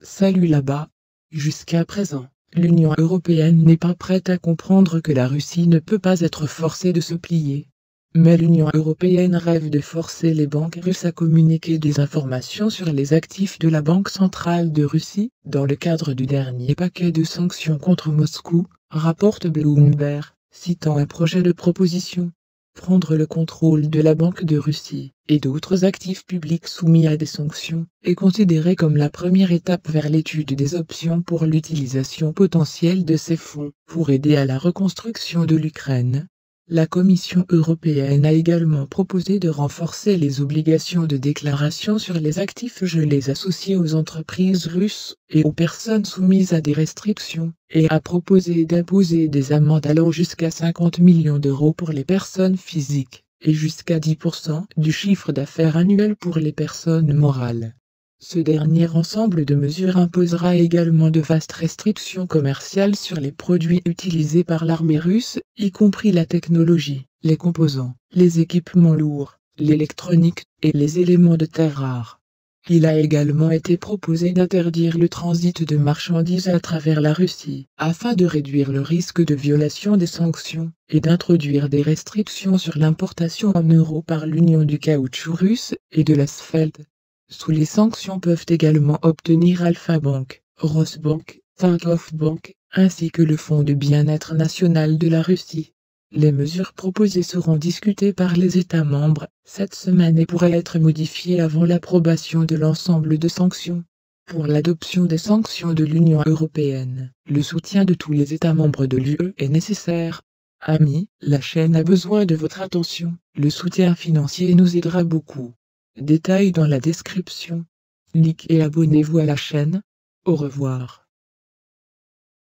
Salut là-bas. Jusqu'à présent, l'Union européenne n'est pas prête à comprendre que la Russie ne peut pas être forcée de se plier. Mais l'Union européenne rêve de forcer les banques russes à communiquer des informations sur les actifs de la Banque centrale de Russie, dans le cadre du dernier paquet de sanctions contre Moscou, rapporte Bloomberg, citant un projet de proposition. Prendre le contrôle de la Banque de Russie et d'autres actifs publics soumis à des sanctions est considéré comme la première étape vers l'étude des options pour l'utilisation potentielle de ces fonds pour aider à la reconstruction de l'Ukraine. La Commission européenne a également proposé de renforcer les obligations de déclaration sur les actifs gelés associés aux entreprises russes et aux personnes soumises à des restrictions, et a proposé d'imposer des amendes allant jusqu'à 50 millions d'euros pour les personnes physiques, et jusqu'à 10% du chiffre d'affaires annuel pour les personnes morales. Ce dernier ensemble de mesures imposera également de vastes restrictions commerciales sur les produits utilisés par l'armée russe, y compris la technologie, les composants, les équipements lourds, l'électronique et les éléments de terre rares. Il a également été proposé d'interdire le transit de marchandises à travers la Russie, afin de réduire le risque de violation des sanctions, et d'introduire des restrictions sur l'importation en euros par l'Union du caoutchouc russe et de l'asphalte. Sous les sanctions peuvent également obtenir Alfa Bank, Rosbank, Tinkoff Bank, ainsi que le Fonds de bien-être national de la Russie. Les mesures proposées seront discutées par les États membres cette semaine et pourraient être modifiées avant l'approbation de l'ensemble de sanctions. Pour l'adoption des sanctions de l'Union européenne, le soutien de tous les États membres de l'UE est nécessaire. Amis, la chaîne a besoin de votre attention. Le soutien financier nous aidera beaucoup. Détails dans la description. Likez et abonnez-vous à la chaîne. Au revoir.